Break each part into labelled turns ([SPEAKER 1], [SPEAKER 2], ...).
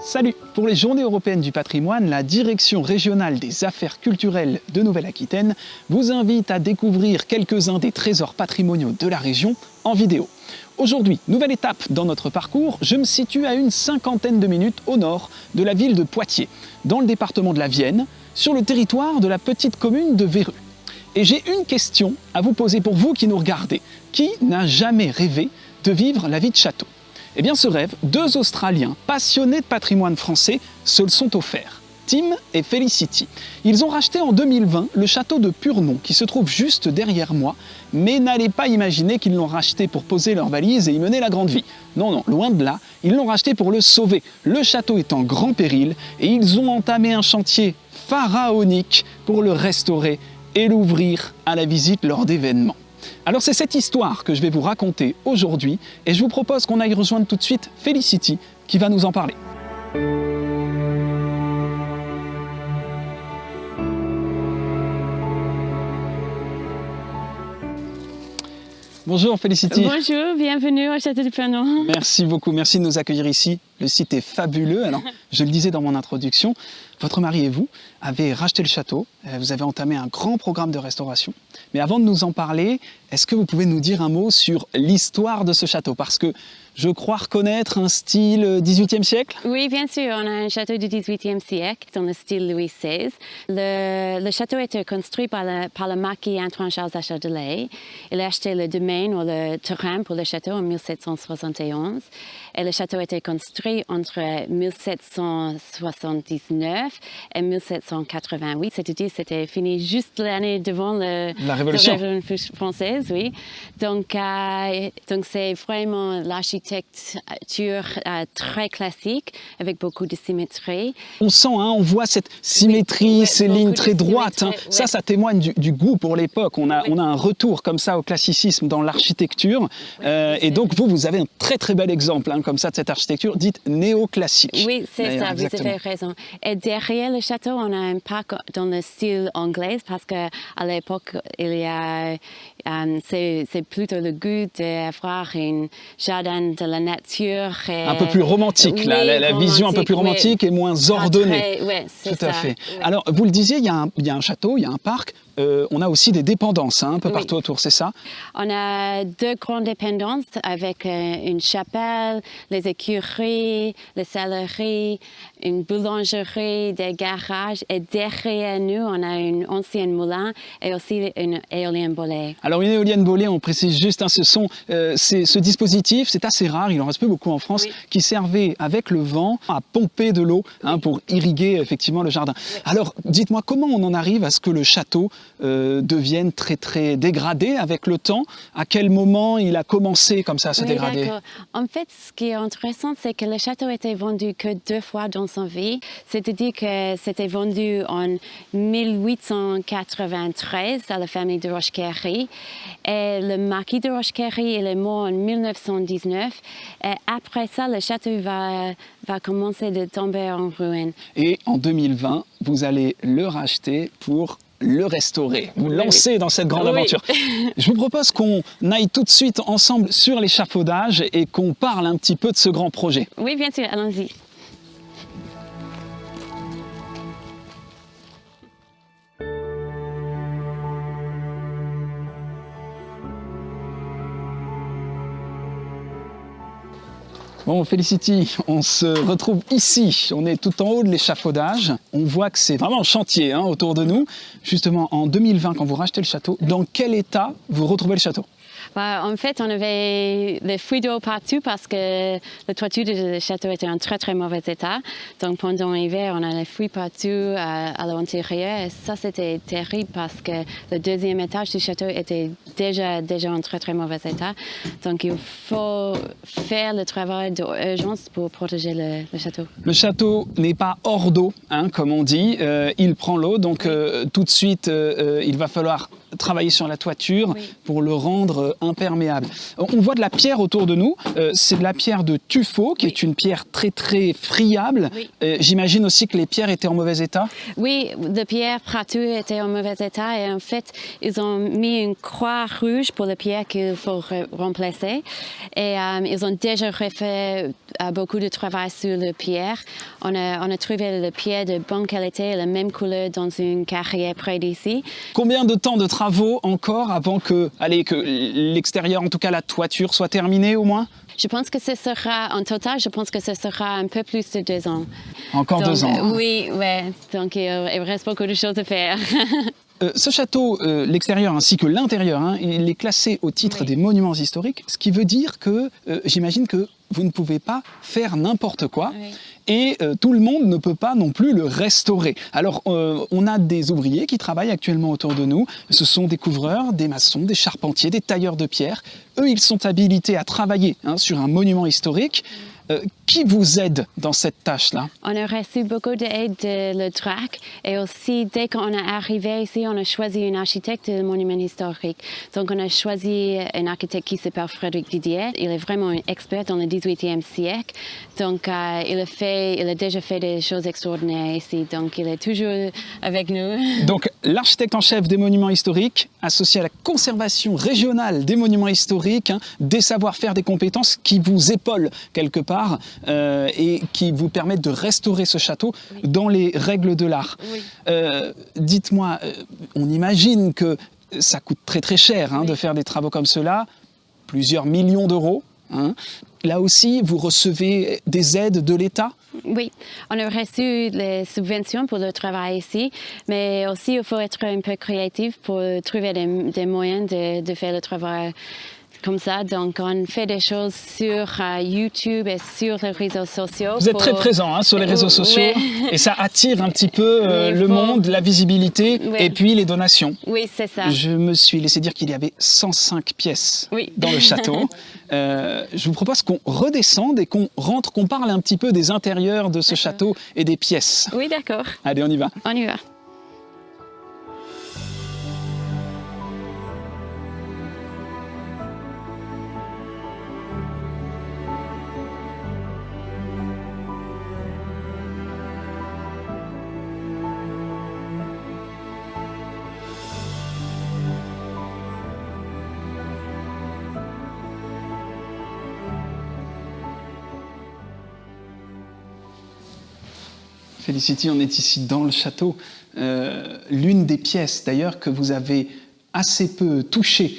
[SPEAKER 1] Salut! Pour les Journées européennes du patrimoine, la Direction régionale des affaires culturelles de Nouvelle-Aquitaine vous invite à découvrir quelques-uns des trésors patrimoniaux de la région en vidéo. Aujourd'hui, nouvelle étape dans notre parcours, je me situe à une 50aine de minutes au nord de la ville de Poitiers, dans le département de la Vienne, sur le territoire de la petite commune de Verrue. Et j'ai une question à vous poser pour vous qui nous regardez. Qui n'a jamais rêvé de vivre la vie de château ? Eh bien ce rêve, deux Australiens passionnés de patrimoine français se le sont offerts. Tim et Felicity. Ils ont racheté en 2020 le château de Purnon qui se trouve juste derrière moi, mais n'allez pas imaginer qu'ils l'ont racheté pour poser leurs valises et y mener la grande vie. Non, non, loin de là, ils l'ont racheté pour le sauver. Le château est en grand péril et ils ont entamé un chantier pharaonique pour le restaurer et l'ouvrir à la visite lors d'événements. Alors c'est cette histoire que je vais vous raconter aujourd'hui et je vous propose qu'on aille rejoindre tout de suite Felicity qui va nous en parler. Bonjour Felicity.
[SPEAKER 2] Bonjour, bienvenue au château de Purnon.
[SPEAKER 1] Merci beaucoup, merci de nous accueillir ici. Le site est fabuleux. Alors, je le disais dans mon introduction, votre mari et vous avez racheté le château, vous avez entamé un grand programme de restauration. Mais avant de nous en parler, est-ce que vous pouvez nous dire un mot sur l'histoire de ce château ? Parce que je crois reconnaître un style 18e siècle.
[SPEAKER 2] Oui, bien sûr, on a un château du 18e siècle dans le style Louis XVI. Le château a été construit par le marquis Antoine-Charles Achard-de-Lay. Il a acheté le domaine ou le terrain pour le château en 1771. Et le château a été construit entre 1779 et 1788, c'est-à-dire c'était fini juste l'année devant la Révolution française, oui. Donc c'est vraiment l'architecture très classique avec beaucoup de symétrie.
[SPEAKER 1] On sent, on voit cette symétrie, ces lignes très droites. Ça témoigne du goût pour l'époque. On a un retour comme ça au classicisme dans l'architecture. Et donc vous avez un très très bel exemple comme ça de cette architecture dite néoclassique.
[SPEAKER 2] Oui, c'est ça, vous avez raison. Et derrière le château, on a un parc dans le style anglais parce qu'à l'époque, c'est plutôt le goût d'avoir un jardin de la nature.
[SPEAKER 1] Un peu plus romantique, la vision un peu plus romantique et moins ordonnée.
[SPEAKER 2] Tout
[SPEAKER 1] à fait. Alors, vous le disiez, il y a un château, il y a un parc. On a aussi des dépendances un peu partout autour, c'est ça?
[SPEAKER 2] On a deux grandes dépendances avec une chapelle, les écuries, les selleries, une boulangerie, des garages. Et derrière nous, on a une ancienne moulin et aussi une éolienne bolée.
[SPEAKER 1] Alors une éolienne bolée, on précise juste, ce dispositif, c'est assez rare, il en reste plus beaucoup en France, qui servait avec le vent à pomper de l'eau pour irriguer effectivement le jardin. Alors dites-moi, comment on en arrive à ce que le château devienne très très dégradé avec le temps? À quel moment il a commencé comme ça à se dégrader?
[SPEAKER 2] En fait, ce qui est intéressant, c'est que le château a été vendu que 2 fois dans sa vie. C'est-à-dire que c'était vendu en 1893 à la famille de Rochequéry. Et le marquis de Rochequéry est mort en 1919. Et après ça, le château va commencer de tomber en ruine.
[SPEAKER 1] Et en 2020, vous allez le racheter pour le restaurer, vous lancer dans cette grande aventure. Je vous propose qu'on aille tout de suite ensemble sur l'échafaudage et qu'on parle un petit peu de ce grand projet.
[SPEAKER 2] Oui, bien sûr, allons-y.
[SPEAKER 1] Bon, Felicity, on se retrouve ici. On est tout en haut de l'échafaudage. On voit que c'est vraiment un chantier autour de nous. Justement, en 2020, quand vous rachetez le château, dans quel état vous retrouvez le château ?
[SPEAKER 2] En fait, on avait les fuites d'eau partout parce que la toiture du château était en très très mauvais état. Donc pendant l'hiver, on a les fuites partout à l'intérieur. Et ça, c'était terrible parce que le deuxième étage du château était déjà en très très mauvais état. Donc il faut faire le travail d'urgence pour protéger le château.
[SPEAKER 1] Le château n'est pas hors d'eau, hein, comme on dit. Il prend l'eau, donc tout de suite, il va falloir travailler sur la toiture pour le rendre imperméable. On voit de la pierre autour de nous. C'est de la pierre de tuffeau, qui est une pierre très très friable. J'imagine aussi que les pierres étaient en mauvais état.
[SPEAKER 2] Oui, les pierres partout étaient en mauvais état et en fait, ils ont mis une croix rouge pour les pierres qu'il faut remplacer. Et ils ont déjà refait beaucoup de travail sur les pierres. On a trouvé les pierres de bonne qualité et la même couleur dans une carrière près d'ici.
[SPEAKER 1] Combien de temps de travaux encore avant que l'extérieur, en tout cas la toiture, soit terminée au moins?
[SPEAKER 2] Je pense que ce sera, en total, un peu plus de 2 ans.
[SPEAKER 1] Encore 2 ans.
[SPEAKER 2] Oui, ouais. Donc il reste beaucoup de choses à faire.
[SPEAKER 1] Ce château, l'extérieur ainsi que l'intérieur, hein, il est classé au titre des monuments historiques, ce qui veut dire que, j'imagine que vous ne pouvez pas faire n'importe quoi. Oui. Et tout le monde ne peut pas non plus le restaurer. Alors, on a des ouvriers qui travaillent actuellement autour de nous. Ce sont des couvreurs, des maçons, des charpentiers, des tailleurs de pierre. Eux, ils sont habilités à travailler sur un monument historique. Qui vous aide dans cette tâche-là? On
[SPEAKER 2] a reçu beaucoup d'aide de le DRAC et aussi, dès qu'on est arrivé ici, on a choisi un architecte de monument historique. Donc, on a choisi un architecte qui s'appelle Frédéric Didier. Il est vraiment un expert dans le 18e siècle. Donc, il a déjà fait des choses extraordinaires ici. Donc, il est toujours avec nous.
[SPEAKER 1] Donc, l'architecte en chef des monuments historiques, associé à la conservation régionale des monuments historiques, des savoir-faire, des compétences qui vous épaulent quelque part et qui vous permettent de restaurer ce château dans les règles de l'art. Oui. Dites-moi, on imagine que ça coûte très très cher de faire des travaux comme cela, plusieurs millions d'euros. Là aussi, vous recevez des aides de l'État?
[SPEAKER 2] Oui, on a reçu les subventions pour le travail ici, mais aussi il faut être un peu créatif pour trouver des moyens de faire le travail comme ça. Donc, on fait des choses sur YouTube et sur les réseaux sociaux.
[SPEAKER 1] Vous êtes très présent sur les réseaux sociaux et ça attire un petit peu le monde, la visibilité et puis les donations.
[SPEAKER 2] Oui, c'est ça.
[SPEAKER 1] Je me suis laissé dire qu'il y avait 105 pièces dans le château. Je vous propose qu'on redescende et qu'on rentre, qu'on parle un petit peu des intérieurs de ce château et des pièces.
[SPEAKER 2] Oui, d'accord.
[SPEAKER 1] Allez, on y va.
[SPEAKER 2] On y va.
[SPEAKER 1] Félicity, on est ici dans le château. L'une des pièces d'ailleurs que vous avez assez peu touchée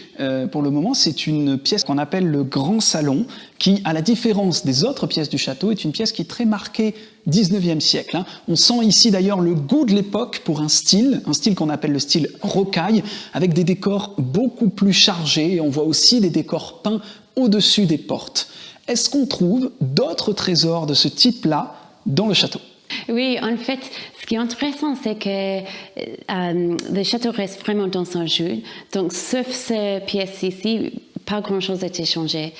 [SPEAKER 1] pour le moment, c'est une pièce qu'on appelle le Grand Salon, qui, à la différence des autres pièces du château, est une pièce qui est très marquée 19e siècle. On sent ici d'ailleurs le goût de l'époque pour un style qu'on appelle le style rocaille, avec des décors beaucoup plus chargés, et on voit aussi des décors peints au-dessus des portes. Est-ce qu'on trouve d'autres trésors de ce type-là dans le château ?
[SPEAKER 2] Oui, en fait, ce qui est intéressant, c'est que le château reste vraiment dans son jus. Donc, sauf cette pièce ici, pas grand-chose a été changé.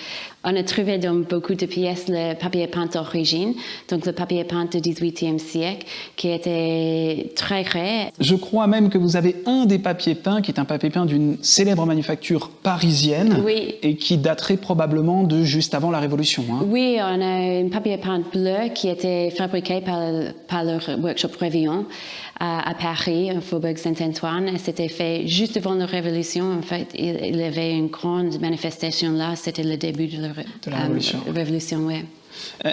[SPEAKER 2] On a trouvé dans beaucoup de pièces le papier peint d'origine, donc le papier peint du XVIIIe siècle, qui était très rare.
[SPEAKER 1] Je crois même que vous avez un des papiers peints, qui est un papier peint d'une célèbre manufacture parisienne, et qui daterait probablement de juste avant la Révolution.
[SPEAKER 2] Oui, on a un papier peint bleu qui était fabriqué par le workshop Révillon à Paris, au Faubourg Saint-Antoine. Et c'était fait juste avant la Révolution. En fait, il y avait une grande manifestation là. C'était le début de la Révolution. Oui.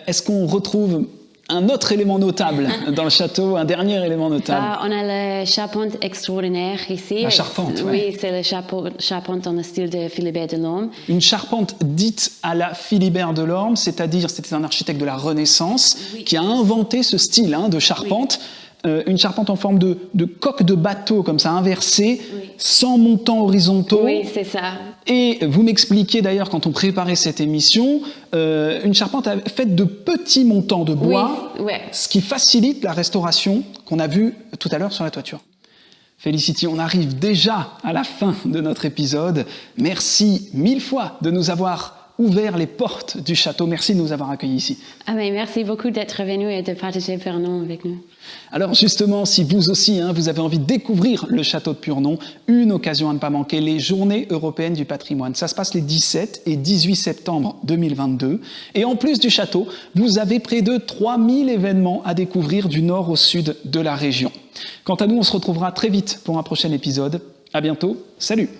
[SPEAKER 1] Est-ce qu'on retrouve un autre élément notable dans le château, un dernier élément notable?
[SPEAKER 2] On a la charpente extraordinaire ici.
[SPEAKER 1] La charpente,
[SPEAKER 2] oui. C'est la charpente dans le style de Philibert Delorme.
[SPEAKER 1] Une charpente dite à la Philibert Delorme, c'est-à-dire c'était un architecte de la Renaissance qui a inventé ce style de charpente. une charpente en forme de coque de bateau, comme ça, inversée, sans montants horizontaux.
[SPEAKER 2] Oui, c'est ça.
[SPEAKER 1] Et vous m'expliquiez d'ailleurs, quand on préparait cette émission, une charpente faite de petits montants de bois,
[SPEAKER 2] Oui, ouais.
[SPEAKER 1] ce qui facilite la restauration qu'on a vue tout à l'heure sur la toiture. Félicity, on arrive déjà à la fin de notre épisode. Merci 1000 fois de nous avoir ouvert les portes du château. Merci de nous avoir accueillis ici.
[SPEAKER 2] Ah, mais merci beaucoup d'être venu et de partager Purnon avec nous.
[SPEAKER 1] Alors justement, si vous aussi, vous avez envie de découvrir le château de Purnon, une occasion à ne pas manquer, les Journées européennes du patrimoine. Ça se passe les 17 et 18 septembre 2022. Et en plus du château, vous avez près de 3000 événements à découvrir du nord au sud de la région. Quant à nous, on se retrouvera très vite pour un prochain épisode. À bientôt, salut!